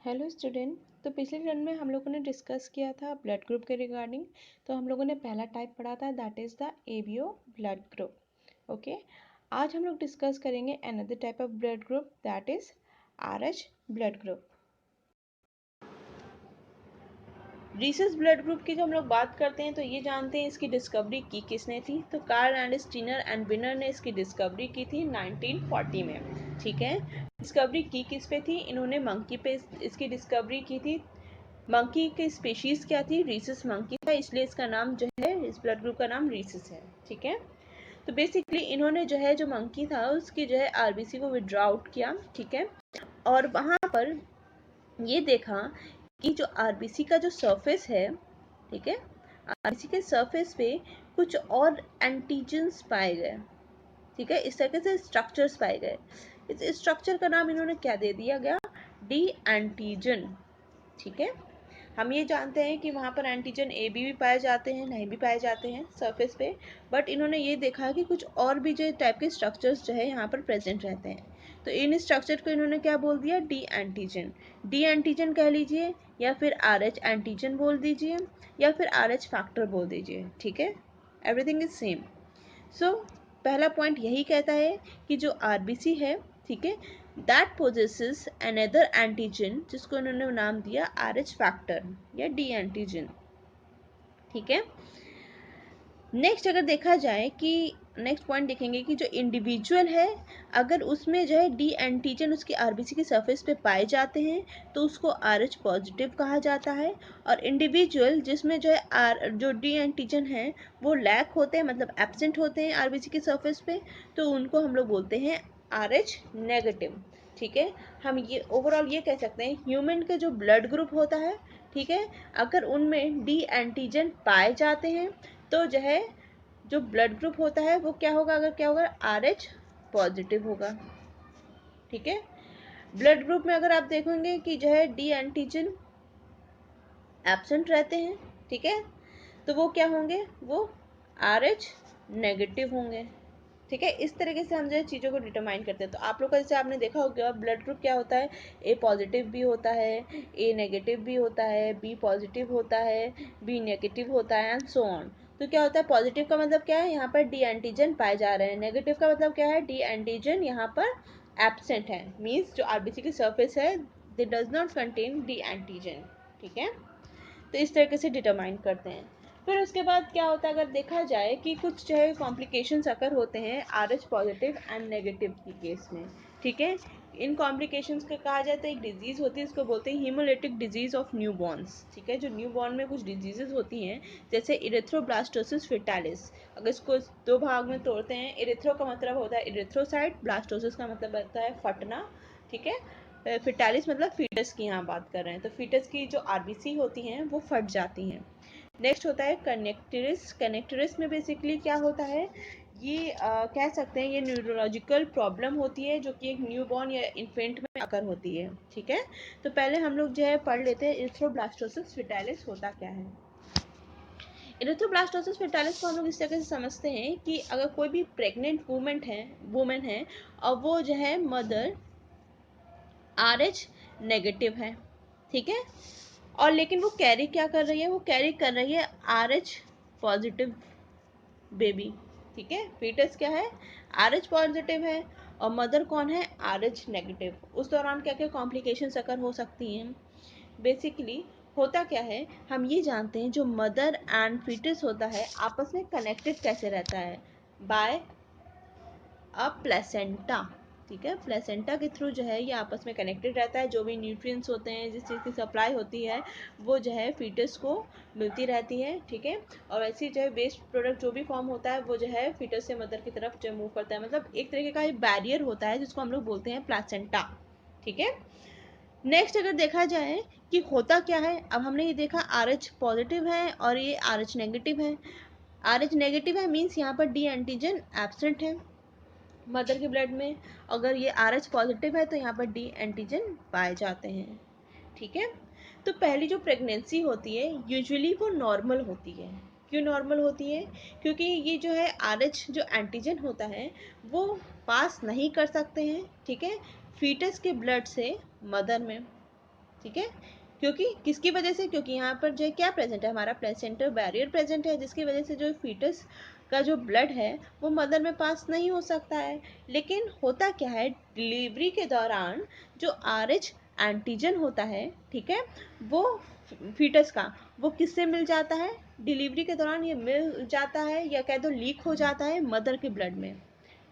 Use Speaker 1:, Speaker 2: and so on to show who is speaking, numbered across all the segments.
Speaker 1: Hello student. तो पिछले term में हम लोगों ने डिस्कस किया था ब्लड ग्रुप के रिगार्डिंग। तो हम लोगों ने पहला टाइप पढ़ा था, that is the ABO blood group. Okay, आज हम लोग डिस्कस करेंगे another type of blood group, that is RH blood group. Rhesus blood group की जब हम लोग बात करते हैं तो ये जानते हैं इसकी डिस्कवरी की किसने थी। तो Karl Landsteiner and Wiener ने इसकी डिस्कवरी की थी 1940 में। ठीक है, डिस्कवरी की किस पे थी? इन्होंने मंकी पे इसकी डिस्कवरी की थी। मंकी की स्पीशीज क्या थी? रीसस मंकी था, इसलिए इसका नाम जो है, इस ब्लड ग्रुप का नाम रीसस है। ठीक है, तो बेसिकली इन्होंने जो है, जो मंकी था उसकी जो है आरबीसी को विड्रॉ आउट किया। ठीक है, और वहाँ पर ये देखा कि जो आरबीसी का जो सरफेस है, ठीक है, आरबीसी के सरफेस पे कुछ और एंटीजन्स पाए गए। ठीक है, इस तरह से स्ट्रक्चर्स पाए गए। इस स्ट्रक्चर का नाम इन्होंने क्या दे दिया गया? D antigen. ठीक है, हम ये जानते हैं कि वहाँ पर एंटीजन ए बी भी पाए जाते हैं, नहीं भी पाए जाते हैं सरफेस पे, बट इन्होंने ये देखा कि कुछ और भी जो टाइप के स्ट्रक्चर्स जो है यहाँ पर प्रेजेंट रहते हैं। तो इन स्ट्रक्चर को इन्होंने क्या बोल दिया? D antigen. डी एंटीजन कह लीजिए, या फिर आर एच एंटीजन बोल दीजिए, या फिर आर एच फैक्टर बोल दीजिए। ठीक है, एवरीथिंग इज सेम। सो पहला पॉइंट यही कहता है कि जो आरबीसी है, ठीक है, दैट पोजेसेस अनदर एंटीजन, जिसको इन्होंने नाम दिया आर एच फैक्टर या डी एंटीजन। ठीक है, नेक्स्ट अगर देखा जाए कि नेक्स्ट पॉइंट देखेंगे कि जो इंडिविजुअल है, अगर उसमें जो है डी एंटीजन उसकी आरबीसी के सरफेस पे पाए जाते हैं तो उसको आर एच पॉजिटिव कहा जाता है। और इंडिविजुअल जिसमें जो है जो डी एंटीजन है वो लैक होते हैं, मतलब एब्सेंट होते हैं आरबीसी के सरफेस पे, तो उनको हम लोग बोलते हैं आर एच नेगेटिव। ठीक है, हम ये ओवरऑल ये कह सकते हैं ह्यूमन का जो ब्लड ग्रुप होता है, ठीक है, अगर उनमें डी एंटीजन पाए जाते हैं तो जो है, जो ब्लड ग्रुप होता है वो क्या होगा? अगर क्या होगा? आर एच पॉजिटिव होगा। ठीक है, ब्लड ग्रुप में अगर आप देखेंगे कि जो है डी एंटीजन एब्सेंट रहते हैं, ठीक है, तो वो क्या होंगे? वो आर एच नेगेटिव होंगे। ठीक है, इस तरीके से हम जो चीज़ों को डिटरमाइन करते हैं। तो आप लोग का जैसे आपने देखा होगा ब्लड ग्रुप क्या होता है, ए पॉजिटिव भी होता है, ए नेगेटिव भी होता है, बी पॉजिटिव होता है, बी नेगेटिव होता है, एंड सो ऑन। तो क्या होता है? पॉजिटिव का मतलब क्या है? यहाँ पर डी एंटीजन पाए जा रहे हैं। नेगेटिव का मतलब क्या है? डी एंटीजन यहाँ पर एब्सेंट है, मीन्स जो आरबीसी की सरफेस है दे does not contain D antigen. ठीक है, तो इस तरीके से डिटरमाइन करते हैं। फिर उसके बाद क्या होता है, अगर देखा जाए कि कुछ जो है कॉम्प्लिकेशंस अकर होते हैं R H positive and negative की केस में। ठीक है, इन कॉम्प्लिकेशंस का कहा जाता है, एक डिजीज़ होती है, इसको बोलते हैं haemolytic disease of new borns. ठीक है, जो न्यू बॉर्न में कुछ डिजीजेज होती हैं, जैसे इरेथ्रोब्लास्टोसिस फेटालिस। अगर इसको दो भाग में तोड़ते हैं, इरेथ्रो का मतलब होता है इरेथ्रोसाइट, ब्लास्टोसिस का मतलब होता है फटना। ठीक है, फिटालिस मतलब फीटस की यहाँ बात कर रहे हैं, तो फीटस की जो आरबीसी होती हैं वो फट जाती हैं। नेक्स्ट होता है कनेक्टरिस। कनेक्टरिस में बेसिकली क्या होता है, ये कह सकते हैं ये न्यूरोलॉजिकल प्रॉब्लम होती है जो कि एक न्यूबॉर्न या इन्फेंट में अकर होती है। ठीक है, तो पहले हम लोग जो है पढ़ लेते हैं इरेथ्रोब्लास्टोसिस फेटालिस होता क्या है। इरेथ्रोब्लास्टोसिस फेटालिस को हम लोग इस तरह से समझते हैं कि अगर कोई भी प्रेग्नेंट वुमेन है और वो जो है मदर आर एच नेगेटिव है, ठीक है, और लेकिन वो कैरी क्या कर रही है? वो कैरी कर रही है आर एच पॉजिटिव बेबी। ठीक है, फीटस क्या है? आर एच पॉजिटिव है, और मदर कौन है? R H negative. उस दौरान क्या क्या कॉम्प्लिकेशंस अकर हो सकती हैं? बेसिकली होता क्या है, हम ये जानते हैं जो मदर एंड फीटस होता है आपस में कनेक्टेड कैसे रहता है? By a placenta. ठीक है, प्लेसेंटा के थ्रू जो है ये आपस में कनेक्टेड रहता है। जो भी न्यूट्रिएंट्स होते हैं, जिस चीज़ की सप्लाई होती है, वो जो है फीटस को मिलती रहती है। ठीक है, और वैसे जो है वेस्ट प्रोडक्ट जो भी फॉर्म होता है वो जो है फीटस से मदर की तरफ जो मूव करता है, मतलब एक तरीके का बैरियर होता है जिसको हम लोग बोलते हैं प्लेसेंटा। ठीक है, नेक्स्ट अगर देखा जाए कि होता क्या है, अब हमने ये देखा आर एच पॉजिटिव है और ये आर एच नेगेटिव है। आर एच नेगेटिव है मीन्स यहाँ पर डी एंटीजन एब्सेंट है मदर के ब्लड में। अगर ये आर एच पॉजिटिव है तो यहाँ पर डी एंटीजन पाए जाते हैं। ठीक है, तो पहली जो प्रेगनेंसी होती है यूजुअली वो नॉर्मल होती है। क्यों नॉर्मल होती है? क्योंकि ये जो है आर एच जो एंटीजन होता है वो पास नहीं कर सकते हैं, ठीक है, फीटस के ब्लड से मदर में। ठीक है, क्योंकि किसकी वजह से, क्योंकि यहाँ पर जो है क्या प्रेजेंट है, हमारा प्लेसेंटा बैरियर प्रेजेंट है, जिसकी वजह से जो फीटस का जो ब्लड है वो मदर में पास नहीं हो सकता है। लेकिन होता क्या है, डिलीवरी के दौरान जो RH एंटीजन होता है, ठीक है, वो फीटस का, वो किससे मिल जाता है, डिलीवरी के दौरान ये मिल जाता है या कह दो लीक हो जाता है मदर के ब्लड में।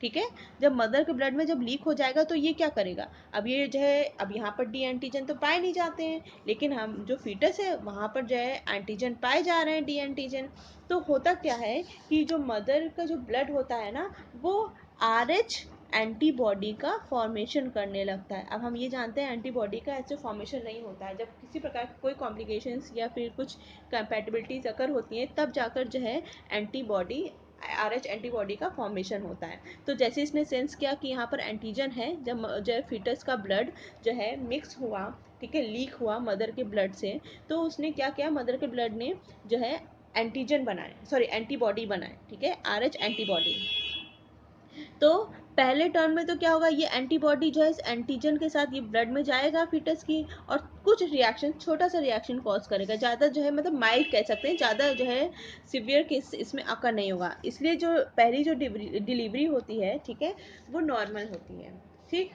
Speaker 1: ठीक है, जब मदर के ब्लड में जब लीक हो जाएगा तो ये क्या करेगा, अब ये जो है, अब यहाँ पर डी एंटीजन तो पाए नहीं जाते हैं, लेकिन हम जो फीटस है वहाँ पर जो है एंटीजन पाए जा रहे हैं, डी एंटीजन। तो होता क्या है कि जो मदर का जो ब्लड होता है ना, वो RH एंटीबॉडी का फॉर्मेशन करने लगता है। अब हम ये जानते हैं एंटीबॉडी का ऐसे फॉर्मेशन नहीं होता है, जब किसी प्रकार की कोई कॉम्प्लिकेशंस या फिर कुछ कंपैटिबिलिटीज अगर होती हैं तब जाकर जो है एंटीबॉडी, RH एंटीबॉडी का फॉर्मेशन होता है। तो जैसे इसने सेंस किया कि यहाँ पर एंटीजन है, जब जो है फीटस का ब्लड जो है मिक्स हुआ, ठीक है, लीक हुआ मदर के ब्लड से, तो उसने क्या किया, मदर के ब्लड ने जो है एंटीजन बनाए, सॉरी एंटीबॉडी बनाए, ठीक है, RH एंटीबॉडी। तो पहले टर्म में तो क्या होगा, ये एंटीबॉडी जो है इस एंटीजन के साथ ये ब्लड में जाएगा फीटस की, और कुछ रिएक्शन, छोटा सा रिएक्शन कॉज करेगा, ज़्यादा जो है मतलब माइल्ड कह सकते हैं, ज़्यादा जो है सिवियर केस इसमें अकर नहीं होगा। इसलिए जो पहली जो डिलीवरी होती है, ठीक है, वो नॉर्मल होती है। ठीक,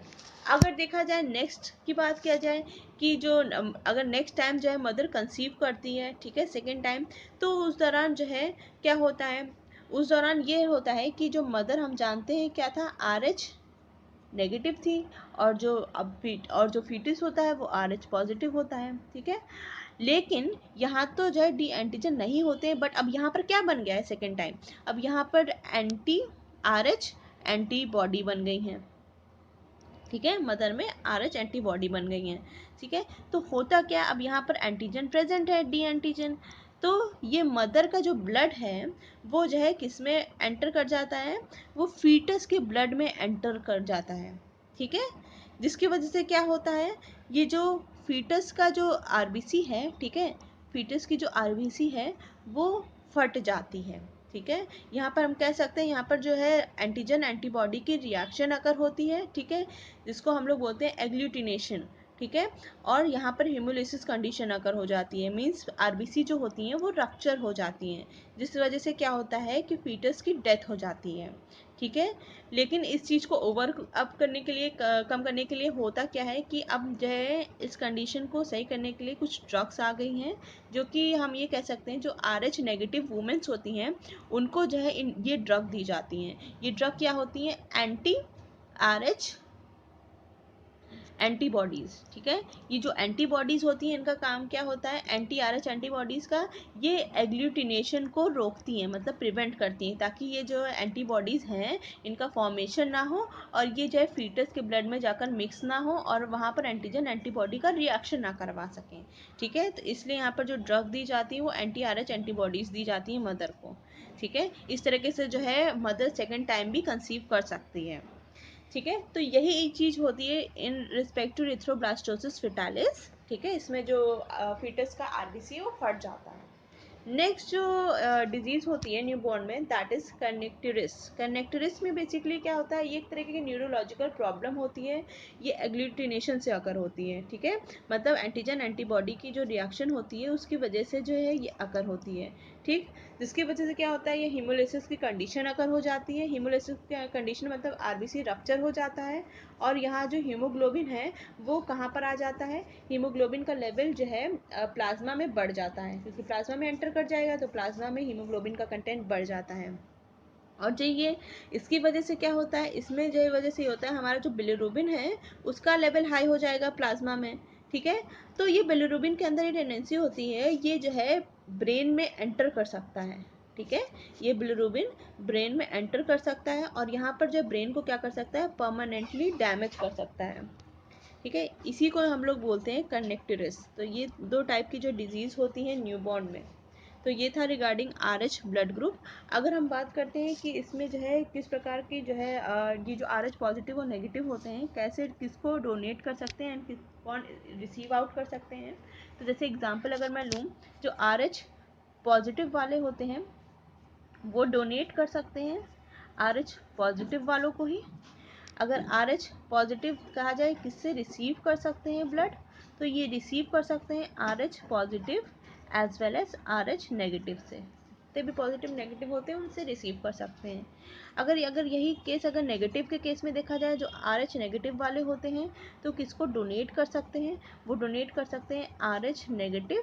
Speaker 1: अगर देखा जाए नेक्स्ट की बात किया जाए कि जो अगर नेक्स्ट टाइम जो है मदर कंसीव करती है, ठीक है, सेकेंड टाइम, तो उस दौरान जो है क्या होता है, उस दौरान ये होता है कि जो मदर हम जानते हैं क्या था, RH नेगेटिव थी, और जो और जो फीटिस होता है वो RH पॉजिटिव होता है। ठीक है, लेकिन यहाँ तो जो है डी एंटीजन नहीं होते, बट अब यहाँ पर क्या बन गया है सेकेंड टाइम, अब यहाँ पर RH एंटीबॉडी बन गई हैं। ठीक है, मदर में RH एंटीबॉडी बन गई हैं। ठीक है, तो होता क्या, अब यहाँ पर एंटीजन प्रेजेंट है, डी एंटीजन, तो ये मदर का जो ब्लड है वो जो है किस में एंटर कर जाता है, वो फीटस के ब्लड में एंटर कर जाता है। ठीक है, जिसकी वजह से क्या होता है, ये जो फीटस का जो RBC है, ठीक है, फीटस की जो RBC है वो फट जाती है। ठीक है, यहाँ पर हम कह सकते हैं, यहाँ पर जो है एंटीजन एंटीबॉडी की रिएक्शन अगर होती है, ठीक है, जिसको हम लोग बोलते हैं एग्लूटिनेशन। ठीक है, और यहाँ पर हेमोलिसिस कंडीशन अगर हो जाती है, मींस RBC जो होती हैं वो रप्चर हो जाती हैं, जिस वजह से क्या होता है कि फीटस की डेथ हो जाती है। ठीक है, लेकिन इस चीज़ को ओवर अप करने के लिए, कम करने के लिए होता क्या है कि अब जो है इस कंडीशन को सही करने के लिए कुछ ड्रग्स आ गई हैं, जो कि हम ये कह सकते हैं जो RH नेगेटिव वुमेन्स होती हैं उनको जो है ये ड्रग दी जाती हैं। ये ड्रग क्या होती हैं, RH एंटीबॉडीज़। ठीक है, ये जो एंटीबॉडीज़ होती हैं इनका काम क्या होता है, RH एंटीबॉडीज़ का, ये एग्लूटिनेशन को रोकती हैं, मतलब प्रिवेंट करती हैं, ताकि ये जो एंटीबॉडीज़ हैं इनका फॉर्मेशन ना हो और ये जो है फीटस के ब्लड में जाकर मिक्स ना हो और वहाँ पर एंटीजन एंटीबॉडी का रिएक्शन ना करवा सकें। ठीक है, तो इसलिए यहाँ पर जो ड्रग दी जाती है वो RH एंटीबॉडीज़ दी जाती हैं मदर को। ठीक है, इस तरीके से जो है मदर सेकेंड टाइम भी कंसीव कर सकती है। ठीक है, तो यही एक चीज़ होती है in respect to erythroblastosis fetalis. ठीक है, इसमें जो फीटस का RBC है वो फट जाता है। नेक्स्ट जो डिजीज़ होती है न्यूबॉर्न में, दैट इज़ कर्निक्टरिस। कर्निक्टरिस में बेसिकली क्या होता है, ये एक तरह की न्यूरोलॉजिकल प्रॉब्लम होती है, ये एग्लूटिनेशन से अकर होती है। ठीक है, मतलब एंटीजन एंटीबॉडी की जो रिएक्शन होती है उसकी वजह से जो है ये अकर होती है। ठीक, जिसकी वजह से क्या होता है, ये हीमोलिसिस की कंडीशन अकर हो जाती है। हीमोलिसिस की कंडीशन मतलब RBC रप्चर हो जाता है, और यहाँ जो हीमोग्लोबिन है वो कहाँ पर आ जाता है, हीमोग्लोबिन का लेवल जो है प्लाज्मा में बढ़ जाता है, क्योंकि प्लाज्मा में एंटर कर जाएगा तो प्लाज्मा में हीमोग्लोबिन का कंटेंट बढ़ जाता है। और जो ये इसकी वजह से क्या होता है, इसमें जो वजह से होता है हमारा जो बिलिरुबिन है उसका लेवल हाई हो जाएगा प्लाज्मा में। ठीक है, तो ये बिलिरुबिन के अंदर ये टेंडेंसी होती है, ये जो है ब्रेन में एंटर कर सकता है। ठीक है, ये बिलिरुबिन ब्रेन में एंटर कर सकता है और यहाँ पर जो ब्रेन को क्या कर सकता है, परमानेंटली डैमेज कर सकता है। ठीक है, इसी को हम लोग बोलते हैं कर्निक्टरिस। तो ये दो टाइप की जो डिजीज़ होती है न्यूबॉर्न में। तो ये था रिगार्डिंग RH ब्लड ग्रुप। अगर हम बात करते हैं कि इसमें जो है किस प्रकार की जो है ये जो RH पॉजिटिव और नेगेटिव होते हैं कैसे किसको डोनेट कर सकते हैं एंड कौन रिसीव आउट कर सकते हैं, तो जैसे एग्जांपल अगर मैं लूँ, जो RH पॉजिटिव वाले होते हैं वो डोनेट कर सकते हैं RH पॉजिटिव वालों को ही। अगर RH पॉजिटिव कहा जाए किससे रिसीव कर सकते हैं ब्लड, तो ये रिसीव कर सकते हैं RH positive as well as RH negative से। जितने भी पॉजिटिव नेगेटिव होते हैं उनसे रिसीव कर सकते हैं। अगर यही केस अगर नेगेटिव के केस में देखा जाए, जो RH नेगेटिव वाले होते हैं, तो किसको डोनेट कर सकते हैं, वो डोनेट कर सकते हैं RH negative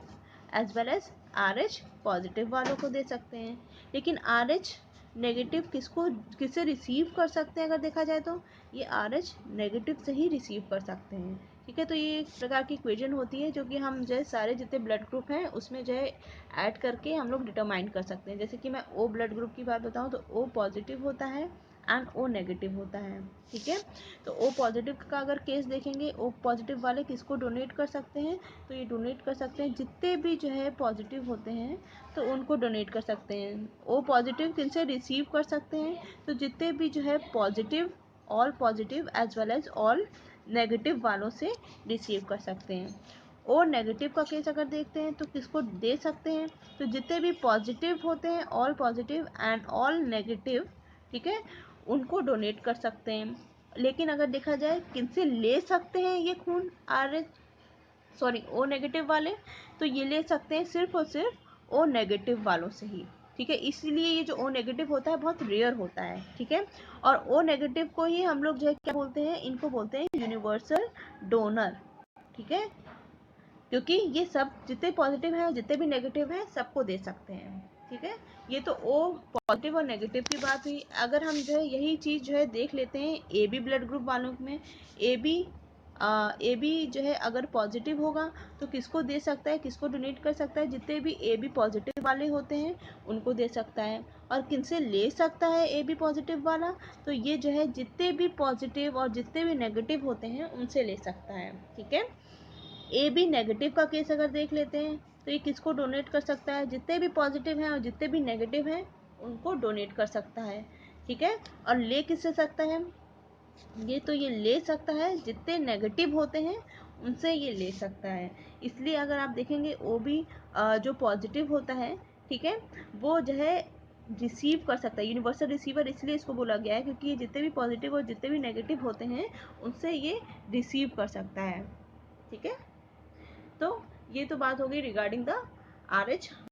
Speaker 1: as well as RH positive वालों को दे सकते हैं। लेकिन RH नेगेटिव किससे रिसीव कर सकते हैं, अगर देखा जाए तो ये RH नेगेटिव से ही रिसीव कर सकते हैं। ठीक है, तो ये एक प्रकार की इक्वेशन होती है जो कि हम जो है सारे जितने ब्लड ग्रुप हैं उसमें जो है ऐड करके हम लोग डिटरमाइन कर सकते हैं। जैसे कि मैं O ब्लड ग्रुप की बात बताऊं तो O पॉजिटिव होता है एंड O नेगेटिव होता है। ठीक है, तो O पॉजिटिव का अगर केस देखेंगे, O पॉजिटिव वाले किसको डोनेट कर सकते हैं, तो ये डोनेट कर सकते हैं जितने भी जो है पॉजिटिव होते हैं तो उनको डोनेट कर सकते हैं। O पॉजिटिव किनसे रिसीव कर सकते हैं, तो जितने भी जो है positive, all positive as well as all negative वालों से रिसीव कर सकते हैं। और नेगेटिव का केस अगर देखते हैं तो किसको दे सकते हैं, तो जितने भी पॉजिटिव होते हैं, all positive and all negative, ठीक है, उनको डोनेट कर सकते हैं। लेकिन अगर देखा जाए किनसे ले सकते हैं ये खून O नेगेटिव वाले, तो ये ले सकते हैं सिर्फ और सिर्फ O नेगेटिव वालों से ही। ठीक है, इसलिए ये जो O नेगेटिव होता है बहुत रेयर होता है। ठीक है, और O नेगेटिव को ही हम लोग जो है क्या बोलते हैं, इनको बोलते हैं यूनिवर्सल डोनर। ठीक है, क्योंकि ये सब जितने पॉजिटिव हैं जितने भी नेगेटिव हैं सबको दे सकते हैं। ठीक है, ये तो O पॉजिटिव और नेगेटिव की बात हुई। अगर हम जो है यही चीज़ जो है देख लेते हैं AB ब्लड ग्रुप वालों में, AB जो है अगर पॉजिटिव होगा तो किसको दे सकता है, किसको डोनेट कर सकता है, जितने भी AB पॉजिटिव वाले होते हैं उनको दे सकता है। और किनसे ले सकता है AB पॉजिटिव वाला, तो ये जो है जितने भी पॉजिटिव और जितने भी नेगेटिव होते हैं उनसे ले सकता है। ठीक है, AB नेगेटिव का केस अगर देख लेते हैं तो ये किसको डोनेट कर सकता है, जितने भी पॉजिटिव हैं और जितने भी नेगेटिव हैं उनको डोनेट कर सकता है। ठीक है, और ले किससे सकता है, ये ले सकता है जितने नेगेटिव होते हैं उनसे ये ले सकता है। इसलिए अगर आप देखेंगे OB जो पॉजिटिव होता है, ठीक है, वो जो है रिसीव कर सकता है, यूनिवर्सल रिसीवर इसलिए इसको बोला गया है क्योंकि ये जितने भी पॉजिटिव और जितने भी नेगेटिव होते हैं उनसे ये रिसीव कर सकता है। ठीक है, तो ये तो बात हो गई रिगार्डिंग द RH